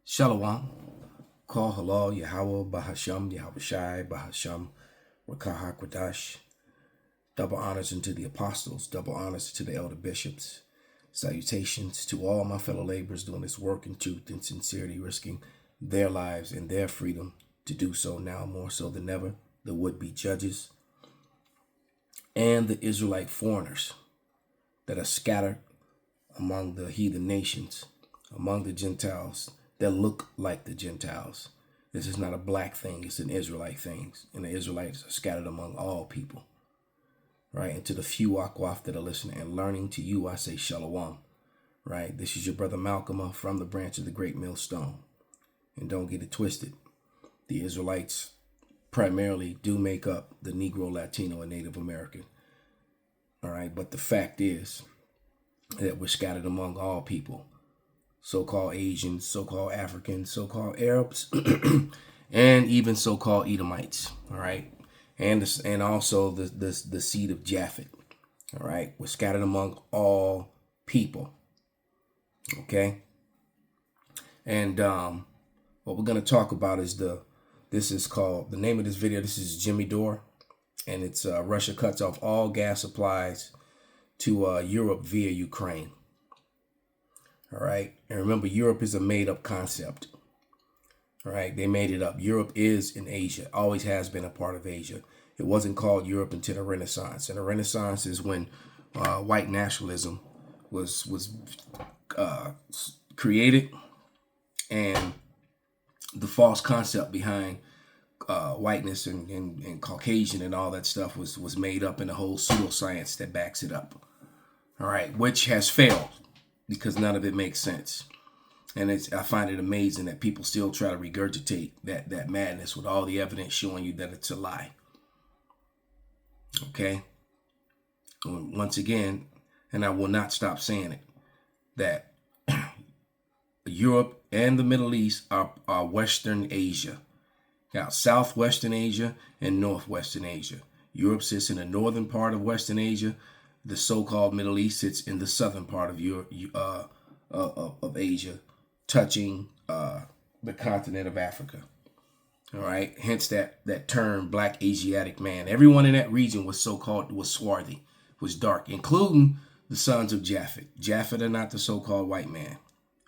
Shalom. Call halal Yahweh Bahasham Yahweh Shai Bahasham Rakah Kwadash. Double honors unto the apostles, double honors to the elder bishops. Salutations to all my fellow laborers doing this work in truth and sincerity, risking their lives and their freedom to do so now more so than ever. The would-be judges and the Israelite foreigners that are scattered among the heathen nations, among the Gentiles that look like the Gentiles. This is not a black thing, it's an Israelite thing. And the Israelites are scattered among all people. Right? And to the few Akwaf that are listening and learning, to you I say Shalom. Right? This is your brother Malcolm from the branch of the Great Millstone. And don't get it twisted. The Israelites primarily do make up the Negro, Latino, and Native American. All right? But the fact is that we're scattered among all people. So-called Asians, so-called Africans, so-called Arabs, and even so-called Edomites. All right? And also the seed of Japhet. All right? We're scattered among all people. Okay? And what we're going to talk about is the name of this video, this is Jimmy Dore, and it's Russia cuts off all gas supplies to Europe via Ukraine. All right? And remember, Europe is a made-up concept. All right? They made it up. Europe is in Asia, always has been a part of Asia. It wasn't called Europe until the Renaissance. And the Renaissance is when white nationalism was created, and the false concept behind whiteness and Caucasian and all that stuff was made up, in the whole pseudoscience that backs it up. All right, which has failed because none of it makes sense. And I find it amazing that people still try to regurgitate that madness with all the evidence showing you that it's a lie. Okay? Once again, and I will not stop saying it, that Europe and the Middle East are Western Asia. Now, Southwestern Asia and Northwestern Asia. Europe sits in the northern part of Western Asia. The so-called Middle East sits in the southern part of Europe, of Asia, touching the continent of Africa. All right. Hence that term, Black Asiatic man. Everyone in that region was swarthy, was dark, including the sons of Japhet. Japhet are not the so-called white man.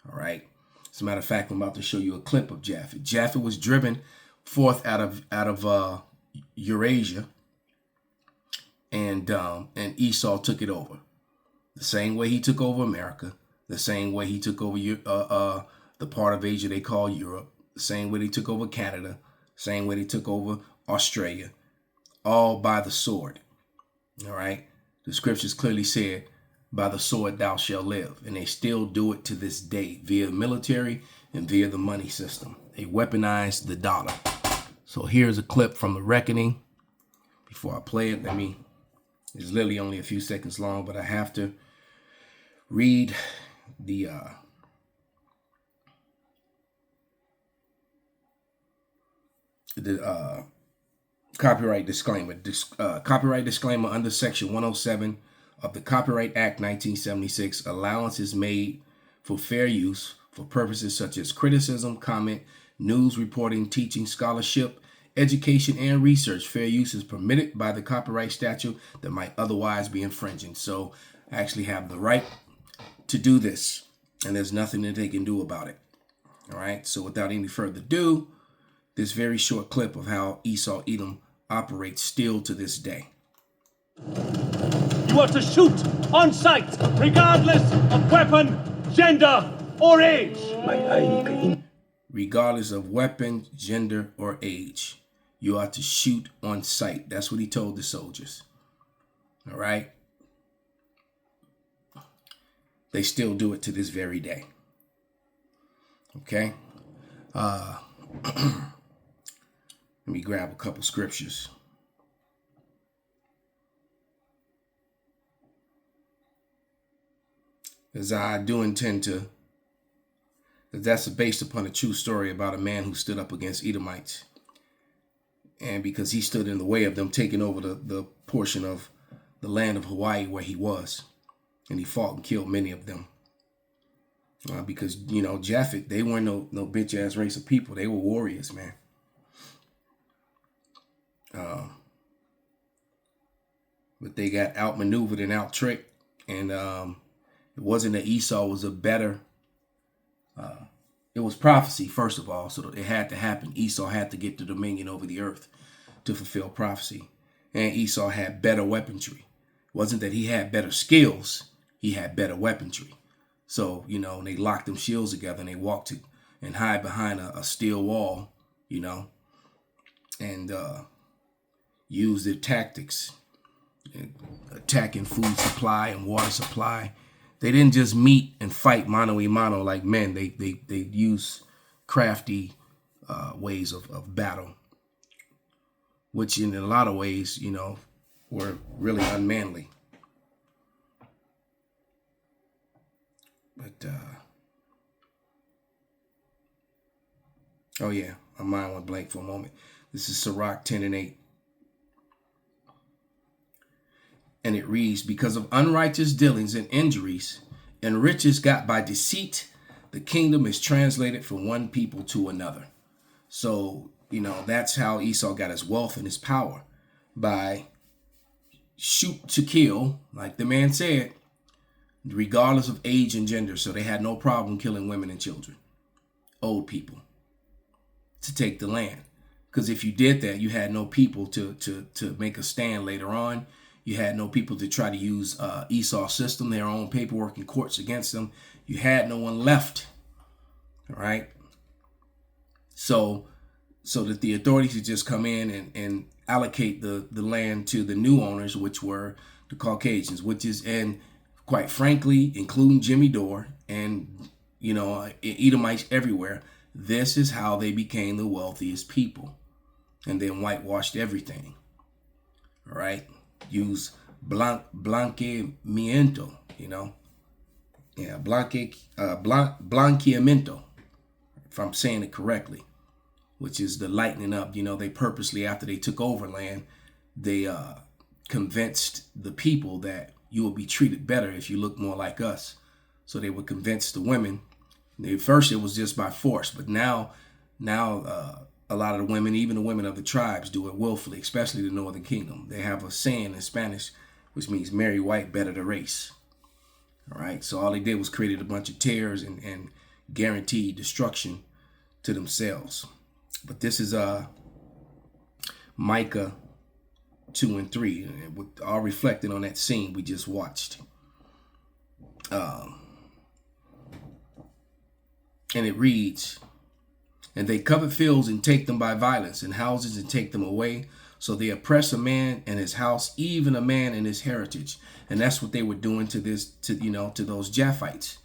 All right. As a matter of fact, I'm about to show you a clip of Japhet. Japhet was driven forth out of Eurasia, and Esau took it over. The same way he took over America, the same way he took over the part of Asia they call Europe, the same way they took over Canada, same way they took over Australia, all by the sword. All right. The scriptures clearly said, by the sword thou shalt live. And they still do it to this day via the military and via the money system. They weaponize the dollar. So here's a clip from The Reckoning. Before I play it, it's literally only a few seconds long, but I have to read the copyright disclaimer. Copyright disclaimer under Section 107 of the Copyright Act 1976. Allowance is made for fair use for purposes such as criticism, comment, news reporting, teaching, scholarship, education, and research. Fair use is permitted by the copyright statute that might otherwise be infringing. So I actually have the right to do this, and there's nothing that they can do about it. All right. So without any further ado, this very short clip of how Esau Edom operates still to this day. You are to shoot on sight, regardless of weapon, gender, or age. Regardless of weapon, gender, or age, you are to shoot on sight. That's what he told the soldiers. All right. They still do it to this very day. Okay. Let me grab a couple scriptures. As I do intend to, that's based upon a true story about a man who stood up against Edomites. And because he stood in the way of them taking over the portion of the land of Hawaii where he was. And he fought and killed many of them. Because, Japhet, they weren't no bitch ass race of people. They were warriors, man. But they got outmaneuvered and out-tricked. And it wasn't that Esau was a better... it was prophecy, first of all, so it had to happen. Esau had to get the dominion over the earth to fulfill prophecy. And Esau had better weaponry. It wasn't that he had better skills. He had better weaponry. So, they locked them shields together and they walked to and hide behind a steel wall, and used their tactics, attacking food supply and water supply. They didn't just meet and fight mano a mano like men. They use crafty ways of battle, which in a lot of ways, were really unmanly. But, oh yeah, my mind went blank for a moment. This is Sirach 10:8. And it reads, because of unrighteous dealings and injuries and riches got by deceit, the kingdom is translated from one people to another. So, that's how Esau got his wealth and his power, by shoot to kill, like the man said, regardless of age and gender. So they had no problem killing women and children, old people, to take the land. Because if you did that, you had no people to make a stand later on. You had no people to try to use Esau's system, their own paperwork and courts against them. You had no one left. All right. So that the authorities would just come in and allocate the land to the new owners, which were the Caucasians, and quite frankly, including Jimmy Dore and, Edomites everywhere. This is how they became the wealthiest people, and then whitewashed everything. All right. Use blanqueamiento, blanqueamiento, if I'm saying it correctly, which is the lightening up. They purposely, after they took over land, they convinced the people that you will be treated better if you look more like us. So they would convince the women. First, it was just by force, but now a lot of the women, even the women of the tribes, do it willfully, especially the Northern Kingdom. They have a saying in Spanish, which means marry white, better the race. All right. So all they did was created a bunch of terrors and guaranteed destruction to themselves. But this is Micah 2 and 3, all reflecting on that scene we just watched. And it reads, and they covet fields and take them by violence, and houses and take them away. So they oppress a man and his house, even a man and his heritage. And that's what they were doing to those Japhites.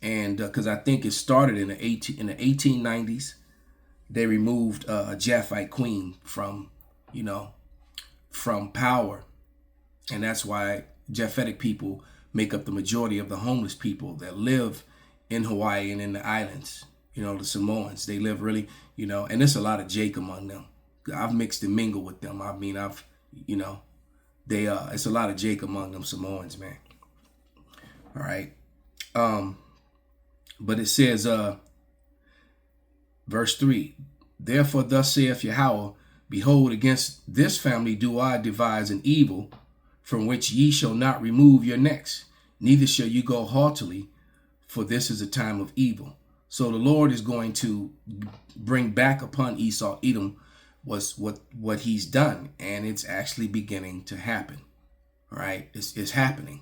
And because I think it started in the 1890s, they removed a Japhite queen from power. And that's why Japhetic people make up the majority of the homeless people that live in Hawaii and in the islands. The Samoans, they live really, and there's a lot of Jake among them. I've mixed and mingled with them. I mean, it's a lot of Jake among them Samoans, man. All right. But it says, verse 3, therefore thus saith Yahweh, behold, against this family do I devise an evil, from which ye shall not remove your necks, neither shall you go haughtily, for this is a time of evil. So the Lord is going to bring back upon Esau, Edom, was what he's done, and it's actually beginning to happen. All right, it's happening.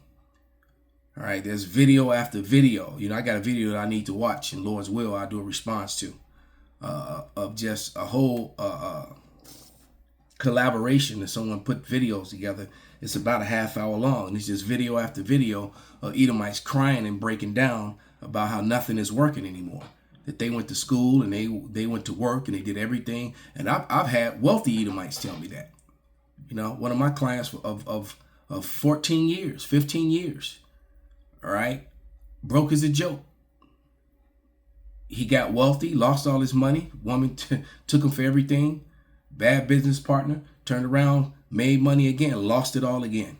All right, there's video after video. I got a video that I need to watch, and Lord's will, I'll do a response to, of just a whole collaboration that someone put videos together. It's about a half hour long, and it's just video after video of Edomites crying and breaking down about how nothing is working anymore. That they went to school and they went to work and they did everything. And I've had wealthy Edomites tell me that. One of my clients of 14 years, 15 years, all right, broke as a joke. He got wealthy, lost all his money. Woman took him for everything. Bad business partner, turned around, made money again, lost it all again.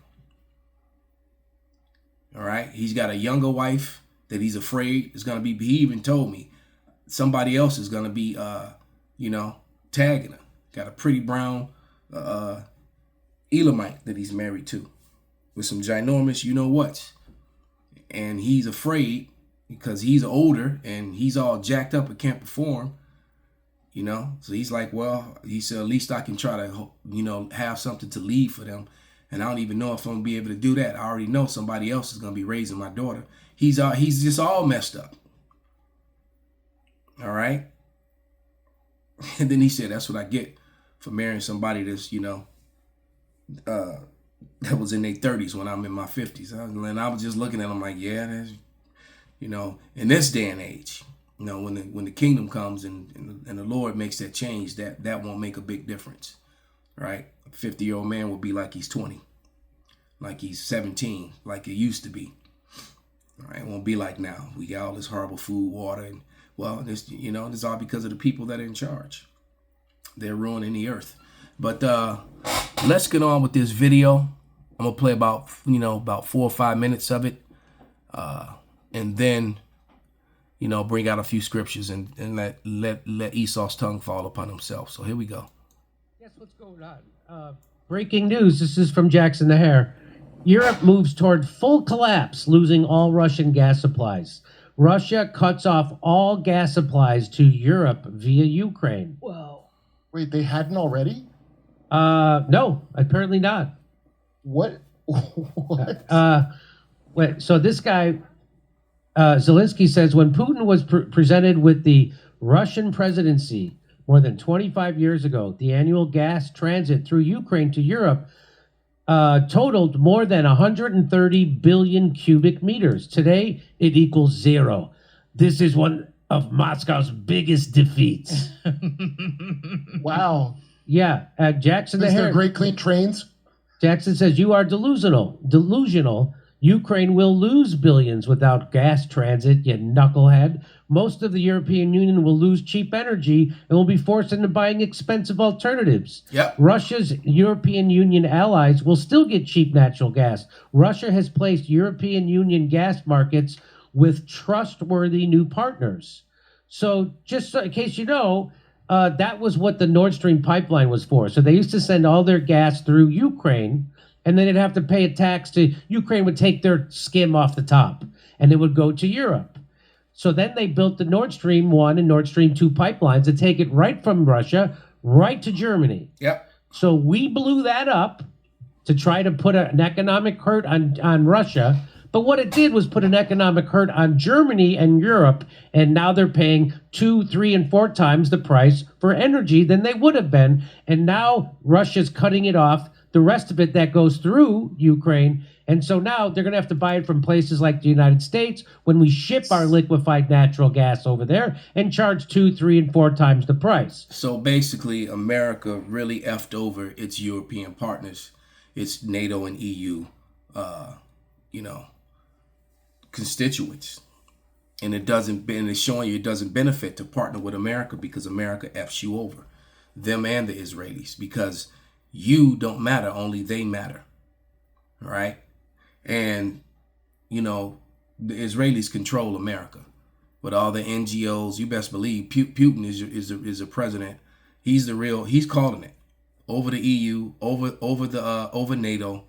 All right, he's got a younger wife. that he's afraid is going to be. He even told me somebody else is going to be, tagging her. Got a pretty brown Elamite that he's married to with some ginormous, what. And he's afraid because he's older and he's all jacked up and can't perform, So he's like, well, he said, at least I can try to, have something to leave for them. And I don't even know if I'm going to be able to do that. I already know somebody else is going to be raising my daughter. He's just all messed up. All right. And then he said, that's what I get for marrying somebody that's, that was in their 30s when I'm in my 50s. And I was just looking at him like, yeah, that's, in this day and age, when the kingdom comes and the Lord makes that change, that won't make a big difference, right? A 50-year-old man will be like he's 20, like he's 17, like it used to be. All right, it won't be like now. We got all this horrible food, water, and this, this all because of the people that are in charge. They're ruining the earth. But let's get on with this video. I'm gonna play about 4 or 5 minutes of it, and then bring out a few scriptures and let Esau's tongue fall upon himself. So here we go. Guess what's going on? Breaking news. This is from Jackson the Hare. Europe moves toward full collapse, losing all Russian gas supplies. Russia cuts off all gas supplies to Europe via Ukraine. Whoa. Wait, they hadn't already? No, apparently not. What? What? Wait, so this guy, Zelensky says, when Putin was presented with the Russian presidency more than 25 years ago, the annual gas transit through Ukraine to Europe totaled more than 130 billion cubic meters. Today, it equals 0. This is one of Moscow's biggest defeats. Wow. Yeah, Jackson the Is there Hare. great clean trains? Jackson says, you are delusional. Ukraine will lose billions without gas transit, you knucklehead. Most of the European Union will lose cheap energy and will be forced into buying expensive alternatives. Yep. Russia's European Union allies will still get cheap natural gas. Russia has placed European Union gas markets with trustworthy new partners. So just in case you know, that was what the Nord Stream pipeline was for. So they used to send all their gas through Ukraine, and then they'd have to pay a tax to Ukraine would take their skim off the top, and it would go to Europe. So then they built the Nord Stream 1 and Nord Stream 2 pipelines to take it right from Russia right to Germany. Yep. So we blew that up to try to put an economic hurt on Russia. But what it did was put an economic hurt on Germany and Europe, and now they're paying 2, 3, and 4 times the price for energy than they would have been. And now Russia's cutting it off, the rest of it that goes through Ukraine. And so now they're going to have to buy it from places like the United States when we ship our liquefied natural gas over there and charge 2, 3, and 4 times the price. So basically, America really effed over its European partners, its NATO and EU, constituents. And it's showing you it doesn't benefit to partner with America because America F's you over, them and the Israelis, because you don't matter, only they matter. All right. And, the Israelis control America with all the NGOs. You best believe Putin is a president. He's calling it over the EU, over NATO.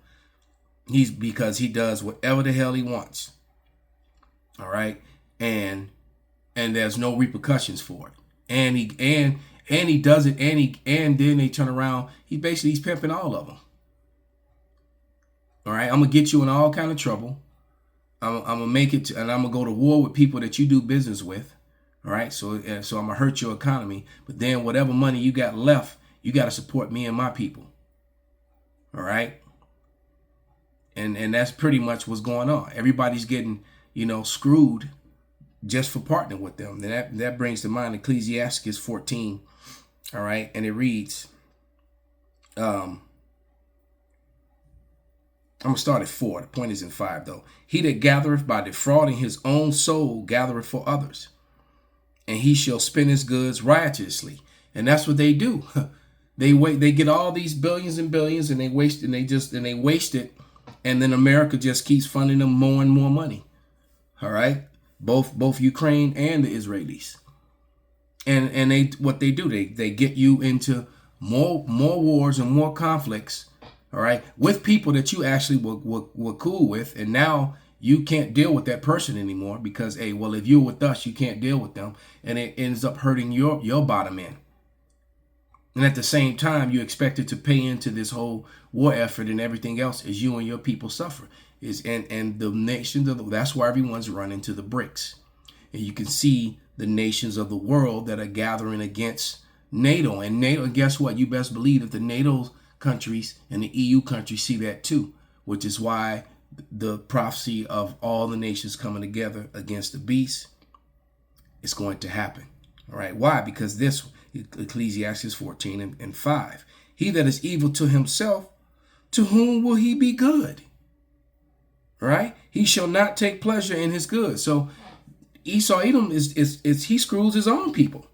Because he does whatever the hell he wants. All right. And there's no repercussions for it. And he does it. And then they turn around. He's pimping all of them. All right. I'm going to get you in all kind of trouble. I'm going to make it and I'm going to go to war with people that you do business with. All right. So I'm going to hurt your economy. But then whatever money you got left, you got to support me and my people. All right. And that's pretty much what's going on. Everybody's getting, screwed just for partnering with them. And that brings to mind Ecclesiastes 14. All right. And it reads, I'm going to start at 4. The point is in 5, though. He that gathereth by defrauding his own soul gathereth for others, and he shall spend his goods riotously. And that's what they do. They get all these billions and billions, and they waste it. And then America just keeps funding them more and more money. All right. both Ukraine and the Israelis. And they do, they get you into more wars and more conflicts, all right, with people that you actually were cool with, and now you can't deal with that person anymore because, hey, well, if you're with us, you can't deal with them, and it ends up hurting your bottom end. And at the same time, you expected to pay into this whole war effort and everything else as you and your people suffer. And the nations that's why everyone's running to the BRICS. And you can see the nations of the world that are gathering against NATO. And NATO, guess what? You best believe that the NATO countries and the EU countries see that too, which is why the prophecy of all the nations coming together against the beast is going to happen. All right. Why? Because this Ecclesiastes 14 and 5. He that is evil to himself, to whom will he be good? All right. He shall not take pleasure in his good. So Esau Edom is he screws his own people.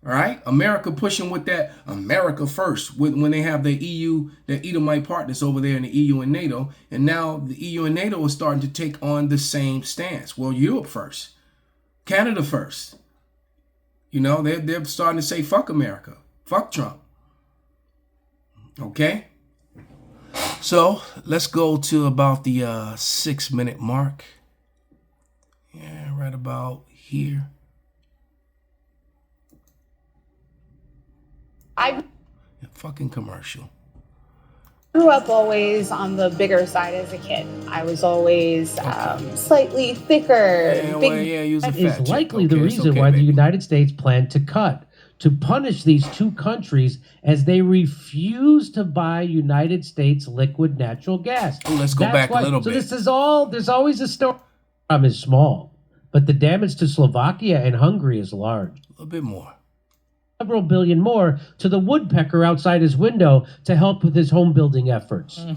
All right. America pushing with that America first when they have the EU, the Edomite partners over there in the EU and NATO. And now the EU and NATO are starting to take on the same stance. Well, Europe first, Canada first. You know, they're starting to say, fuck America, fuck Trump. Okay. So let's go to about the 6-minute mark. Yeah, right about here. I fucking commercial. grew up always on the bigger side as a kid. I was always slightly thicker. That is likely the reason why the United States planned to cut, to punish these two countries as they refuse to buy United States liquid natural gas. Oh, let's go back a little bit. So this is all, there's always a story. The problem is small, but the damage to Slovakia and Hungary is large. A little bit more. Several billion more to the woodpecker outside his window to help with his home building efforts. And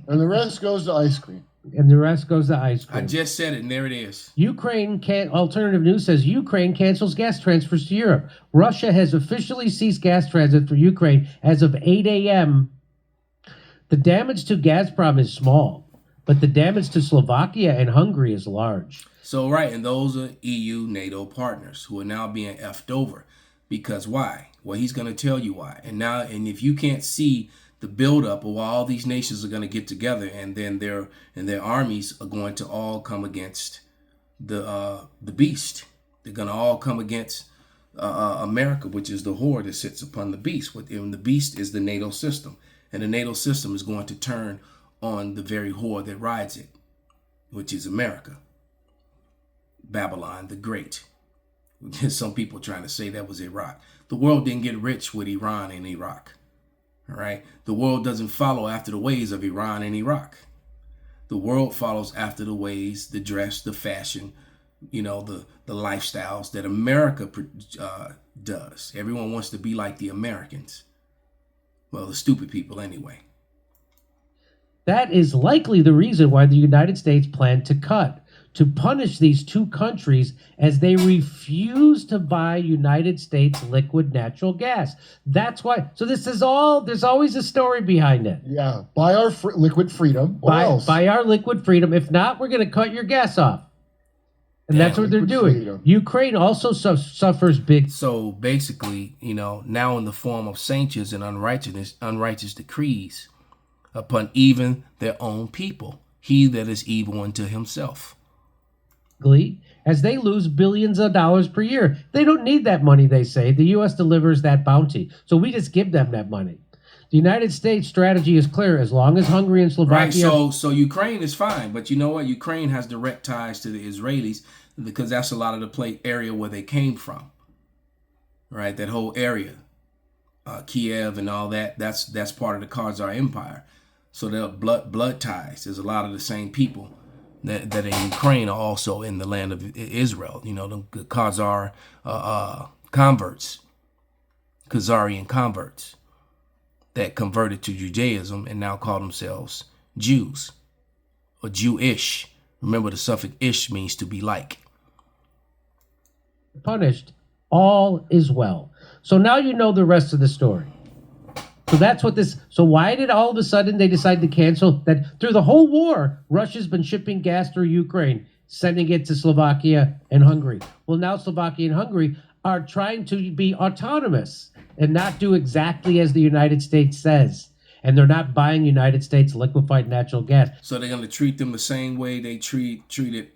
the rest goes to ice cream. And the rest goes to ice cream. I just said it, and there it is. Alternative News says Ukraine cancels gas transfers to Europe. Russia has officially ceased gas transit for Ukraine as of 8 a.m. The damage to Gazprom is small, but the damage to Slovakia and Hungary is large. So, right, and those are EU, NATO partners who are now being effed over. Because why? Well, he's going to tell you why. And if you can't see the buildup of all these nations are going to get together, and then their armies are going to all come against the beast. They're going to all come against America, which is the whore that sits upon the beast. And the beast is the NATO system. And the NATO system is going to turn on the very whore that rides it, which is America. Babylon the Great. Some people trying to say that was Iraq. The world didn't get rich with Iran and Iraq. All right. The world doesn't follow after the ways of Iran and Iraq. The world follows after the ways, the dress, the fashion, you know, the lifestyles that America does. Everyone wants to be like the Americans. Well, the stupid people anyway. That is likely the reason why the United States planned to cut, to punish these two countries as they refuse to buy United States liquid natural gas. That's why. So this is all, there's always a story behind it. Yeah. Buy our liquid freedom. Buy our liquid freedom. If not, we're going to cut your gas off. And that's what they're doing. Freedom. Ukraine also suffers big. So basically, you know, now in the form of sanctions and unrighteous decrees upon even their own people, he that is evil unto himself. As they lose billions of dollars per year. They don't need that money, they say. The U.S. delivers that bounty. So we just give them that money. The United States strategy is clear. As long as Hungary and Slovakia... Right, so Ukraine is fine. But you know what? Ukraine has direct ties to the Israelis because that's a lot of the area where they came from. Right? That whole area. Kiev and all that. That's part of the Khazar Empire. So they're blood ties. There's a lot of the same people that in Ukraine are also in the land of Israel. You know, the Khazar converts, Khazarian converts that converted to Judaism and now call themselves Jews or Jewish. Remember, the suffix ish means to be like. Punished, all is well. So now you know the rest of the story. So that's what this, so why did all of a sudden they decide to cancel that? Through the whole war, Russia's been shipping gas through Ukraine. sending it to Slovakia and Hungary. Well, now Slovakia and Hungary are trying to be autonomous and not do exactly as the United States says. And they're not buying United States liquefied natural gas. So they're going to treat them the same way they treated,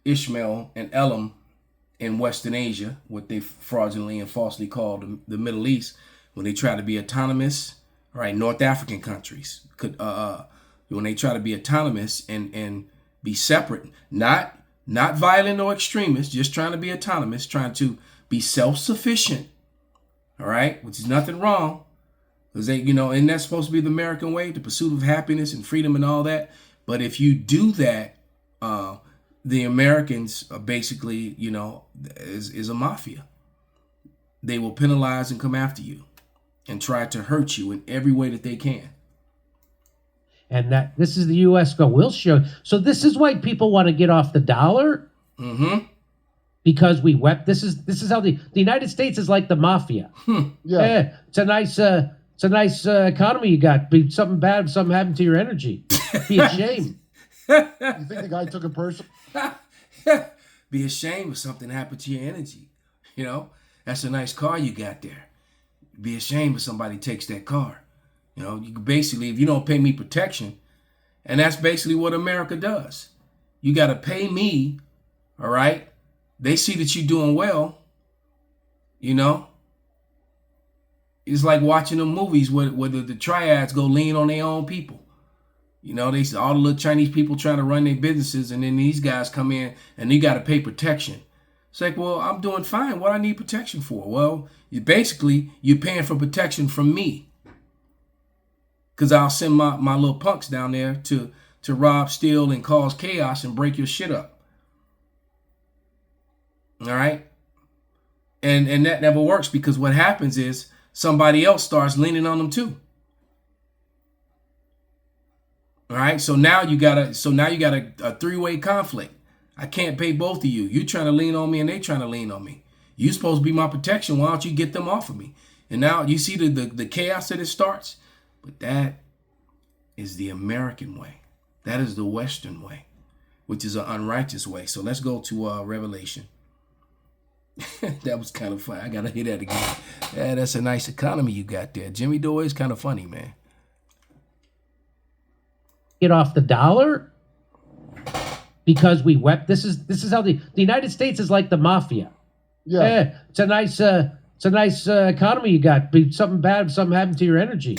Ishmael and Elam in Western Asia, what they fraudulently and falsely called the Middle East, when they try to be autonomous, right? North African countries when they try to be autonomous and be separate, not violent or extremist, just trying to be autonomous, trying to be self-sufficient, all right, which is nothing wrong, because and that's supposed to be the American way, the pursuit of happiness and freedom and all that. But if you do that, the Americans are basically, is a mafia. They will penalize and come after you and try to hurt you in every way that they can. And that this is the U.S. We'll show. So this is why people want to get off the dollar. Mm-hmm. Because we wept. This is how the United States is like the mafia. Yeah. It's a nice economy you got. Be something bad, something happened to your energy. Be ashamed. You think the guy took it personally? Be ashamed if something happened to your energy. That's a nice car you got there. Be ashamed if somebody takes that car. You basically, if you don't pay me protection, and that's basically what America does. You got to pay me, all right? They see that you're doing well, It's like watching the movies where the triads go lean on their own people. They see all the little Chinese people trying to run their businesses, and then these guys come in and you got to pay protection. It's like, well, I'm doing fine. What I need protection for? Well, you're paying for protection from me. Because I'll send my little punks down there to rob, steal, and cause chaos and break your shit up. All right? And that never works, because what happens is somebody else starts leaning on them too. All right? So now you got a three-way conflict. I can't pay both of you. You trying to lean on me and they trying to lean on me. You supposed to be my protection. Why don't you get them off of me? And now you see the chaos that it starts. But that is the American way. That is the Western way, which is an unrighteous way. So let's go to Revelation. That was kind of fun. I got to hear that again. Yeah, that's a nice economy you got there. Jimmy Dore is kind of funny, man. Get off the dollar because we wept. This is how the United States is like the mafia. Yeah. It's a nice economy you got. Be something bad, something happened to your energy.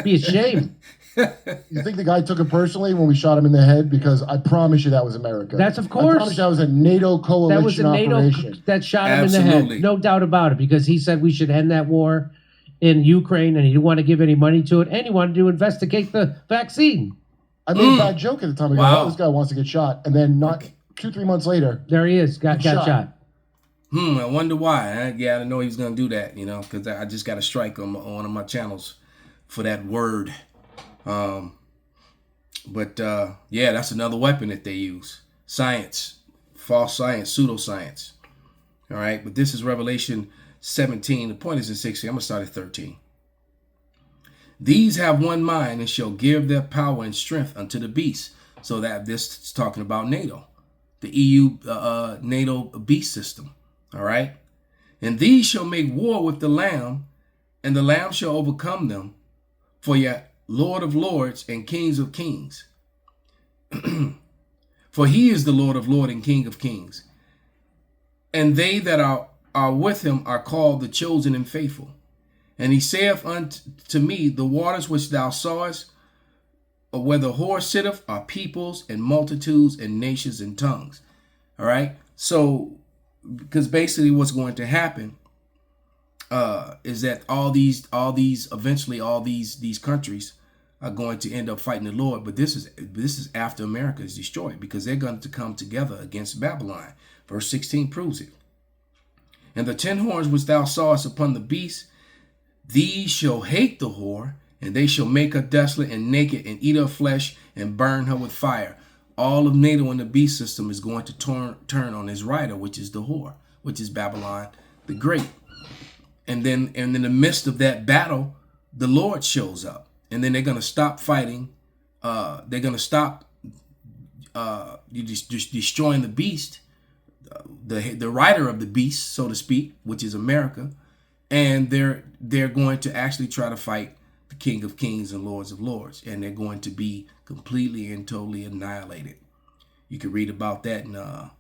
Be ashamed. You think the guy took it personally when we shot him in the head? Because I promise you that was America. That's of I course. promise you that was a NATO coalition That was a NATO operation. that shot him in the Absolutely. head. No doubt about it, because he said we should end that war in Ukraine, and he didn't want to give any money to it, and he wanted to investigate the vaccine. I made a bad joke at the time. I go, Wow. oh, this guy wants to get shot. And then not 2-3 months later, There he is, got shot. I wonder why. I know he was going to do that, because I just got a strike on one of my channels for that word. But that's another weapon that they use. Science, false science, pseudoscience. All right, but this is Revelation 17. The point is in 16. I'm going to start at 13. These have one mind and shall give their power and strength unto the beast. So that this is talking about NATO, the EU NATO beast system. All right. And these shall make war with the Lamb, and the Lamb shall overcome them. For your Lord of lords and kings of kings. For he is the Lord of lords and King of kings. And they that are with him are called the chosen and faithful. And he saith unto me, the waters which thou sawest, or where the whore sitteth, are peoples and multitudes and nations and tongues. All right. So, because basically what's going to happen is that all these countries are going to end up fighting the Lord. But this is after America is destroyed, because they're going to come together against Babylon. Verse 16 proves it. And the 10 horns which thou sawest upon the beast, these shall hate the whore, and they shall make her desolate and naked, and eat her flesh, and burn her with fire. All of NATO and the beast system is going to turn on his rider, which is the whore, which is Babylon the Great. And then in the midst of that battle, the Lord shows up. And then they're going to stop fighting. They're going to stop you just destroying the beast, the rider of the beast, so to speak, which is America, and they're going to actually try to fight the King of Kings and Lords of Lords, and they're going to be completely and totally annihilated. You can read about that in 2nd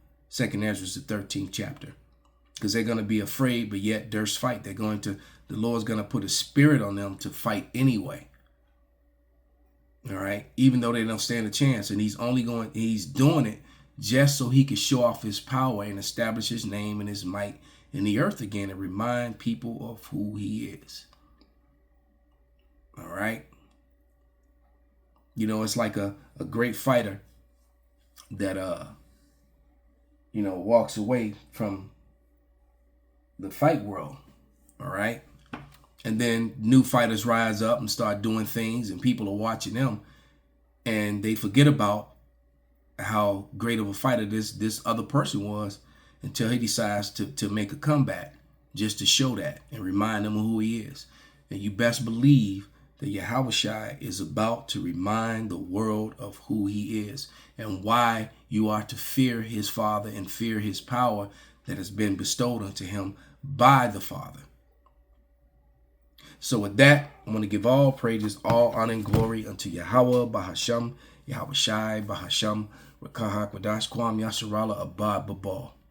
Ezra, the 13th chapter, because they're going to be afraid, but yet there's fight. The Lord's going to put a spirit on them to fight anyway. All right, even though they don't stand a chance, and he's doing it just so he can show off his power and establish his name and his might in the earth again and remind people of who he is. All right. You know, it's like a great fighter that, walks away from the fight world. All right. And then new fighters rise up and start doing things, and people are watching them, and they forget about how great of a fighter this other person was until he decides to make a comeback just to show that and remind them of who he is. And you best believe that Yahushua is about to remind the world of who he is and why you are to fear his Father and fear his power that has been bestowed unto him by the Father. So with that, I'm going to give all praises, all honor and glory unto Yahweh, Bahasham, Yahushai, Bahasham, Rakahak, Wadash, Kwam, Yasharala, Abad, Babal.